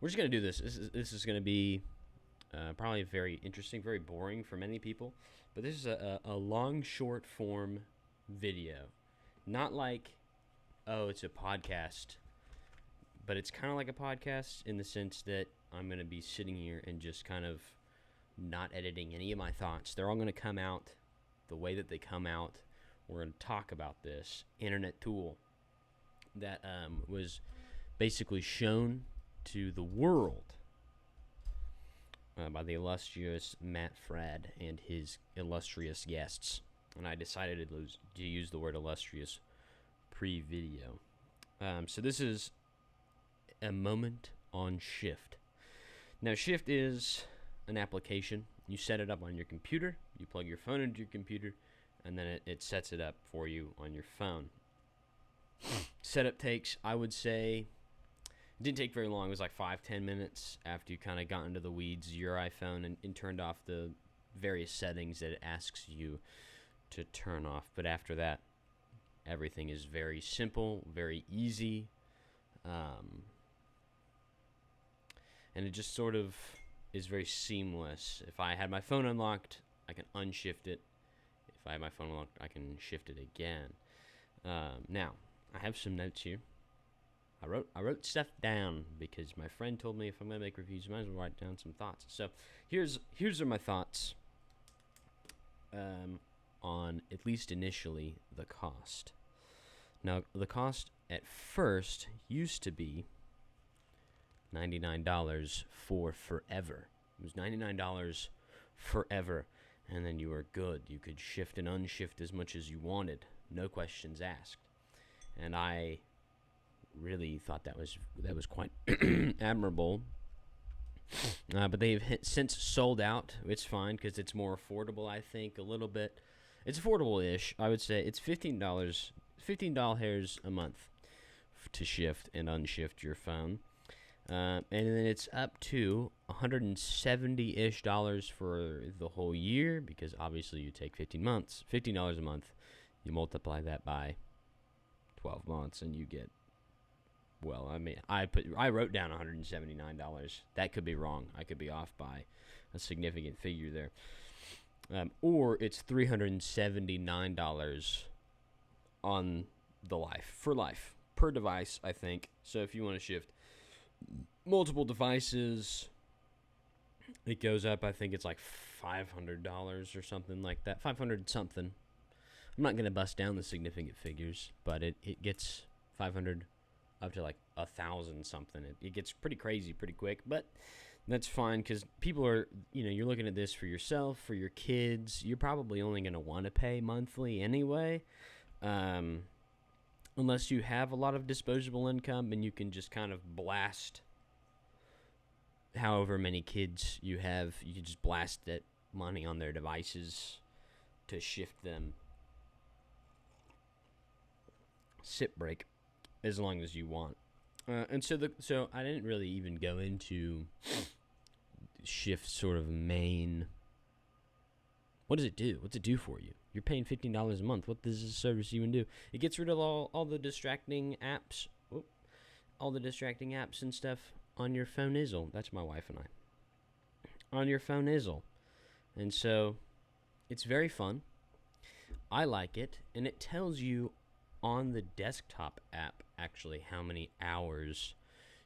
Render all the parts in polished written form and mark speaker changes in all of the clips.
Speaker 1: we're just going to do this. This is going to be probably very interesting, very boring for many people. But this is a long, short form video. Not like, oh, it's a podcast. But it's kind of like a podcast in the sense that I'm going to be sitting here and just kind of not editing any of my thoughts. They're all going to come out the way that they come out. We're going to talk about this internet tool that was basically shown to the world by the illustrious Matt Fradd and his illustrious guests. And I decided to use the word illustrious pre-video. So this is a moment on Shift. Now, Shift is an application. You set it up on your computer. You plug your phone into your computer, and then it sets it up for you on your phone. Setup takes, I would say, it didn't take very long. It was like 5-10 minutes after you kind of got into the weeds of your iPhone and turned off the various settings that it asks you to turn off. But after that, everything is very simple, very easy, and it just sort of is very seamless. If I had my phone unlocked, I can unshift it. If I have my phone unlocked, I can shift it again. Now, I have some notes here. I wrote stuff down because my friend told me if I'm going to make reviews, I might as well write down some thoughts. So here's are my thoughts on, at least initially, the cost. Now, the cost at first used to be $99 for forever. It was $99 forever, and then you were good. You could shift and unshift as much as you wanted, no questions asked. And I really thought that was quite admirable. But they've since sold out. It's fine because it's more affordable, I think, a little bit. It's affordable-ish. I would say it's $15 a month to shift and unshift your phone. And then it's up to $170-ish for the whole year, because obviously you take $15 a month, you multiply that by 12 months, and you get, well, I mean, I wrote down $179. That could be wrong. I could be off by a significant figure there. Or it's $379 on the for life, per device, I think. So if you want to shift multiple devices, it goes up. I think it's like $500 or something like that. 500 something. I'm not going to bust down the significant figures, but it gets 500 up to like 1,000 something. It gets pretty crazy pretty quick, but that's fine because people are, you're looking at this for yourself, for your kids. You're probably only going to want to pay monthly anyway. Unless you have a lot of disposable income and you can just kind of blast however many kids you have. You can just blast that money on their devices to shift them. Sip break, as long as you want. And so I didn't really even go into shift sort of main. What does it do? What's it do for you? You're paying $15 a month. What does this service even do? It gets rid of all the distracting apps. All the distracting apps and stuff on your phone izzle. That's my wife and I. On your phone izzle. And so it's very fun. I like it. And it tells you on the desktop app actually how many hours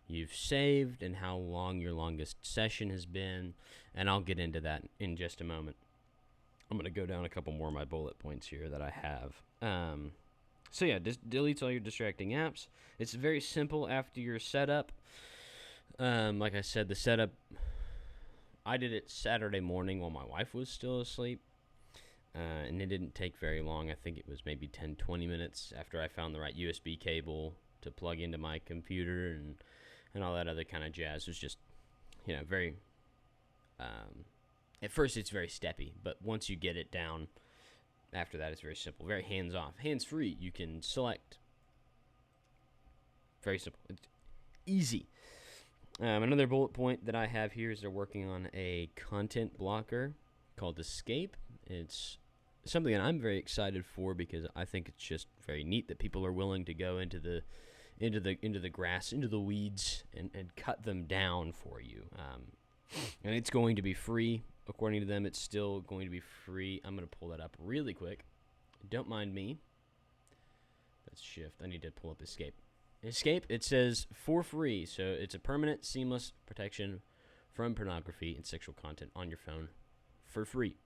Speaker 1: you've saved and how long your longest session has been. And I'll get into that in just a moment. I'm going to go down a couple more of my bullet points here that I have. So yeah, just deletes all your distracting apps. It's very simple after your setup. Like I said, the setup, I did it Saturday morning while my wife was still asleep. And it didn't take very long. I think it was maybe 10-20 minutes after I found the right USB cable to plug into my computer and all that other kind of jazz. It was just, very... At first, it's very steppy, but once you get it down, after that, it's very simple. Very hands-off. Hands-free. You can select. Very simple. It's easy. Another bullet point that I have here is they're working on a content blocker called Escape. It's something that I'm very excited for because I think it's just very neat that people are willing to go into into the grass, into the weeds, and cut them down for you. And it's going to be free. According to them, it's still going to be free. I'm going to pull that up really quick. Don't mind me. That's shift. I need to pull up escape. Escape, it says for free. So it's a permanent, seamless protection from pornography and sexual content on your phone for free,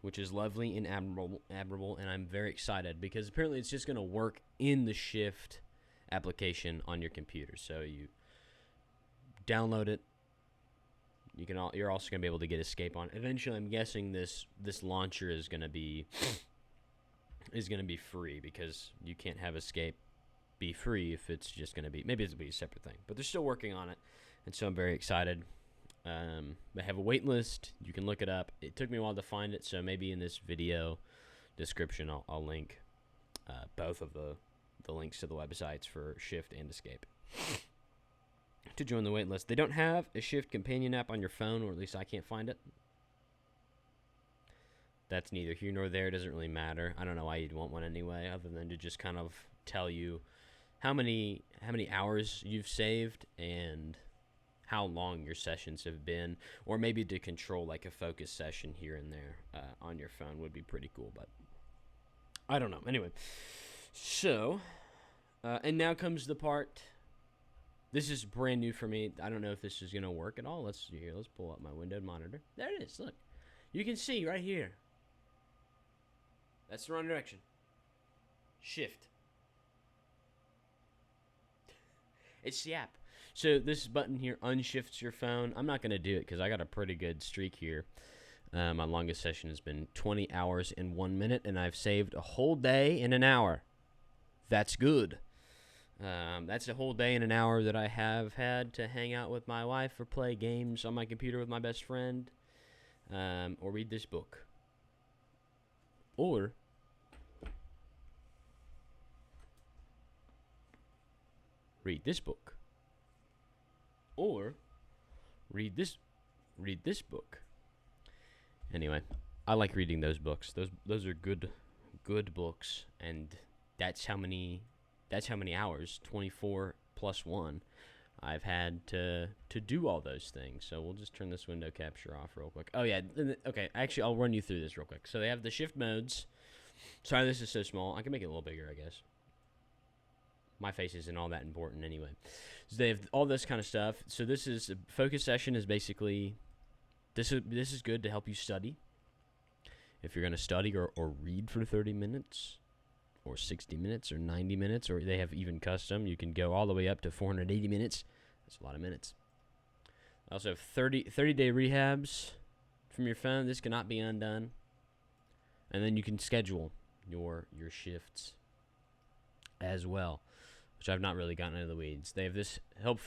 Speaker 1: which is lovely and admirable, and I'm very excited because apparently it's just going to work in the Shift application on your computer. So you download it. You're also going to be able to get escape on. Eventually, I'm guessing this launcher is going to be free because you can't have escape be free if it's just going to be, maybe it'll be a separate thing, but they're still working on it, and so I'm very excited. They have a wait list. You can look it up. It took me a while to find it, so maybe in this video description I'll link both of the links to the websites for Shift and Escape to join the wait list. They don't have a Shift companion app on your phone, or at least I can't find it. That's neither here nor there. It doesn't really matter. I don't know why you'd want one anyway, other than to just kind of tell you how many hours you've saved and how long your sessions have been, or maybe to control like a focus session here and there on your phone would be pretty cool, but I don't know. Anyway, so and now comes the part. This is brand new for me. I don't know if this is gonna work at all. Let's pull up my windowed monitor. There it is. Look, you can see right here. That's the wrong direction. Shift. It's the app. So this button here unshifts your phone. I'm not going to do it because I got a pretty good streak here. My longest session has been 20 hours and 1 minute, and I've saved a whole day in an hour. That's good. That's a whole day and an hour that I have had to hang out with my wife or play games on my computer with my best friend, or read this book. Or read this book. Or read this book. Anyway, I like reading those books. Those are good books, and that's how many hours, 24 plus 1, I've had to do all those things. So we'll just turn this window capture off real quick. Oh yeah, okay, actually I'll run you through this real quick. So they have the shift modes. Sorry, this is so small. I can make it a little bigger, I guess. My face isn't all that important anyway. So they have all this kind of stuff. So this is a focus session is basically, this is good to help you study. If you're going to study or read for 30 minutes or 60 minutes or 90 minutes, or they have even custom, you can go all the way up to 480 minutes. That's a lot of minutes. I also have 30-day rehabs from your phone. This cannot be undone. And then you can schedule your shifts as well, which I've not really gotten into the weeds. They have this help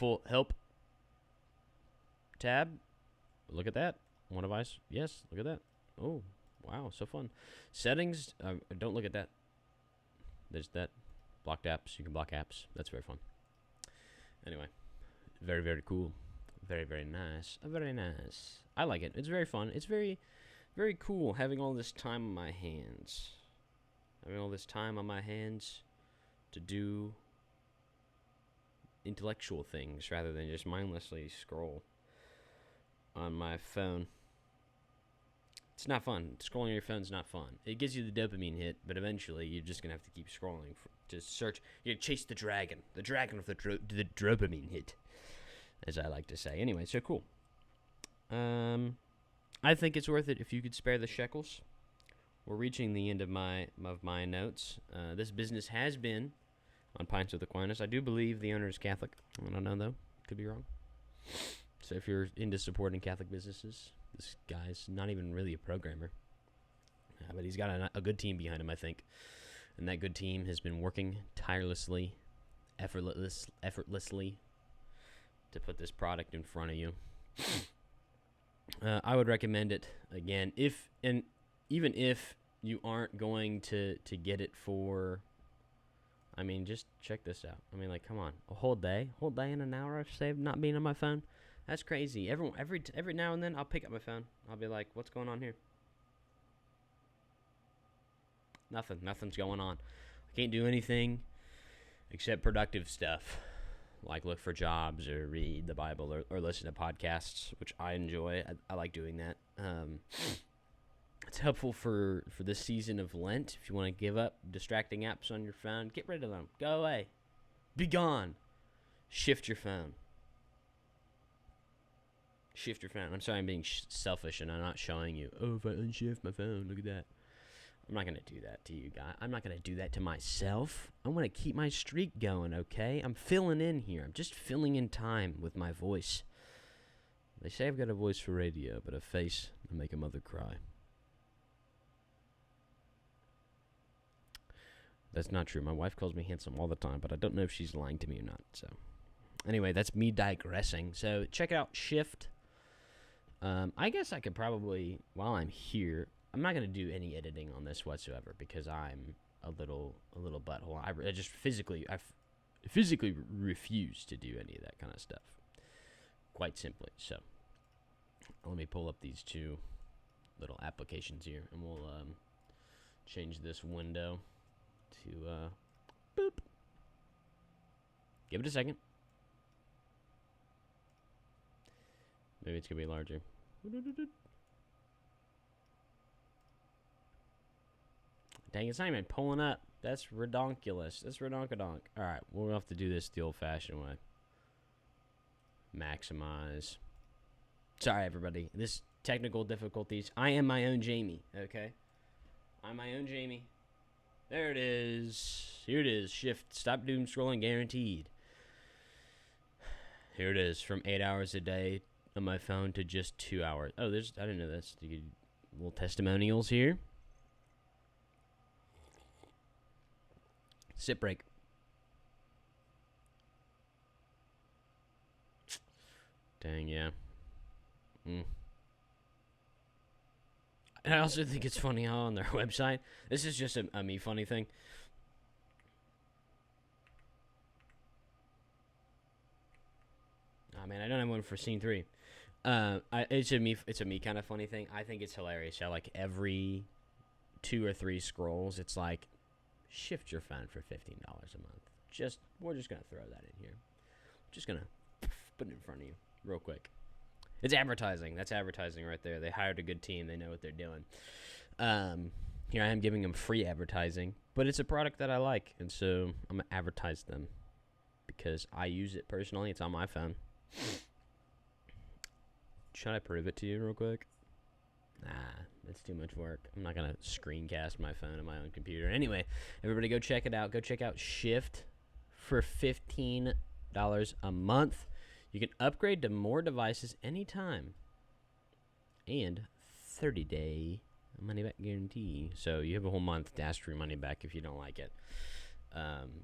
Speaker 1: tab. Look at that. One device. Yes, look at that. Oh, wow, so fun. Settings. Don't look at that. There's that. Blocked apps. You can block apps. That's very fun. Anyway, very, very cool. Very, very nice. Very nice. I like it. It's very fun. It's very, very cool having all this time on my hands. Having all this time on my hands to do intellectual things rather than just mindlessly scroll on my phone. It's not fun. Scrolling on your phone is not fun. It gives you the dopamine hit, but eventually you're just going to have to keep scrolling to search. You chase the dragon of the dopamine hit, as I like to say. Anyway, so cool. I think it's worth it if you could spare the shekels. We're reaching the end of my notes. This business has been on Pints with Aquinas. I do believe the owner is Catholic. I don't know, though. Could be wrong. So if you're into supporting Catholic businesses, this guy's not even really a programmer. But he's got a good team behind him, I think. And that good team has been working tirelessly, effortlessly to put this product in front of you. I would recommend it, again, even if you aren't going to get it for, I mean, just check this out. I mean, like, come on, a whole day and an hour I've saved not being on my phone. That's crazy. Every now and then I'll pick up my phone. I'll be like, what's going on here? Nothing's going on. I can't do anything except productive stuff, like look for jobs or read the Bible or listen to podcasts, which I enjoy. I like doing that. It's helpful for this season of Lent. If you want to give up distracting apps on your phone, get rid of them. Go away. Be gone. Shift your phone. Shift your phone. I'm sorry I'm being selfish and I'm not showing you. Oh, if I unshift my phone, look at that. I'm not going to do that to you guys. I'm not going to do that to myself. I want to keep my streak going, okay? I'm filling in here. I'm just filling in time with my voice. They say I've got a voice for radio, but a face to make a mother cry. That's not true. My wife calls me handsome all the time, but I don't know if she's lying to me or not. So, anyway, that's me digressing. So, check out Shift. I guess I could probably, while I'm here, I'm not going to do any editing on this whatsoever because I'm a little butthole. I just physically refuse to do any of that kind of stuff. Quite simply. So, let me pull up these two little applications here, and we'll change this window to boop. Give it a second. Maybe it's gonna be larger. Dang, it's not even pulling up. That's redonkulous. That's redonkadonk. Alright, we'll have to do this the old-fashioned way. Maximize. Sorry, everybody. This technical difficulties. I am my own Jamie, okay? I'm my own Jamie. There it is. Here it is. Shift. Stop doom scrolling guaranteed. Here it is. From 8 hours a day on my phone to just 2 hours. Oh, I didn't know this. You get little testimonials here. Sip break. Dang, yeah. And I also think it's funny how on their website, this is just a me funny thing. Oh man, I don't have one for scene 3. It's a me kind of funny thing. I think it's hilarious how like every 2 or 3 scrolls, it's like shift your phone for $15 a month. We're just gonna throw that in here. Just gonna put it in front of you real quick. It's advertising. That's advertising right there. They hired a good team. They know what they're doing. Here I am giving them free advertising, but it's a product that I like, and so I'm going to advertise them because I use it personally. It's on my phone. Should I prove it to you real quick? Nah, that's too much work. I'm not going to screencast my phone on my own computer. Anyway, everybody go check it out. Go check out Shift for $15 a month. You can upgrade to more devices anytime. And 30-day money-back guarantee. So you have a whole month to ask for your money back if you don't like it.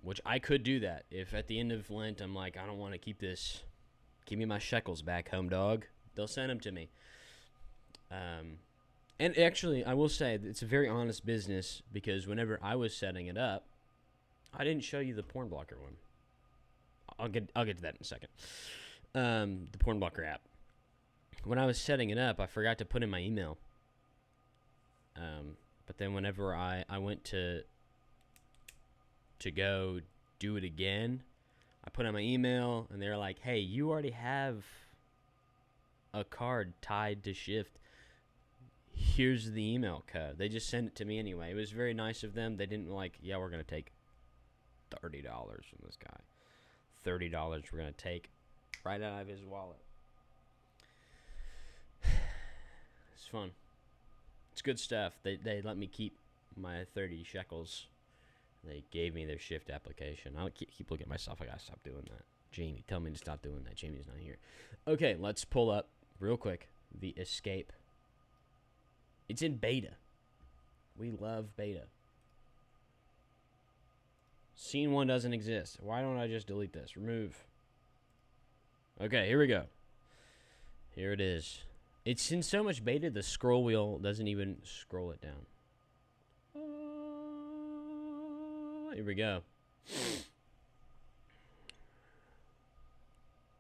Speaker 1: Which I could do that. If at the end of Lent I'm like, I don't want to keep this. Give me my shekels back, home dog. They'll send them to me. And actually, I will say that it's a very honest business because whenever I was setting it up, I didn't show you the porn blocker one. I'll get to that in a second. The porn blocker app. When I was setting it up, I forgot to put in my email. But then whenever I went to go do it again, I put in my email, and they're like, hey, you already have a card tied to Shift. Here's the email code. They just sent it to me anyway. It was very nice of them. They didn't like, yeah, we're going to take $30 from this guy. $30 we're going to take right out of his wallet. It's fun. It's good stuff. They let me keep my 30 shekels. They gave me their Shift application. I'll keep looking at myself. I got to stop doing that. Jamie, tell me to stop doing that. Jamie's not here. Okay, let's pull up real quick the Escape. It's in beta. We love beta. Scene 1 doesn't exist. Why don't I just delete this? Remove. Okay, here we go. Here it is. It's in so much beta, the scroll wheel doesn't even scroll it down. Here we go.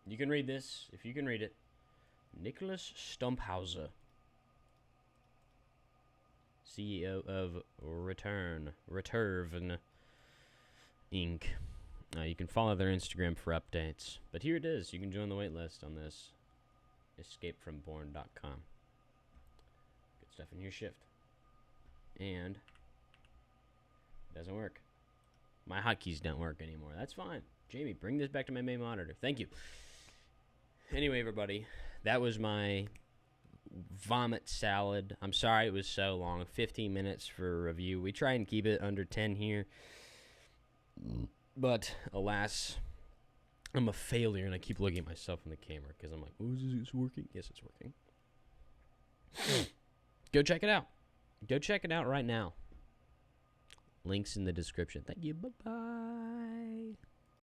Speaker 1: You can read this, if you can read it. Nicholas Stumphauser, CEO of Return Inc. You can follow their Instagram for updates. But here it is. You can join the wait list on this escapefromborn.com. Good stuff in your shift. And it doesn't work. My hotkeys don't work anymore. That's fine. Jamie, bring this back to my main monitor. Thank you. Anyway, everybody, that was my vomit salad. I'm sorry it was so long. 15 minutes for a review. We try and keep it under 10 here. But, alas, I'm a failure, and I keep looking at myself in the camera because I'm like, oh, is this working? Yes, it's working. Go check it out. Go check it out right now. Links in the description. Thank you. Bye-bye.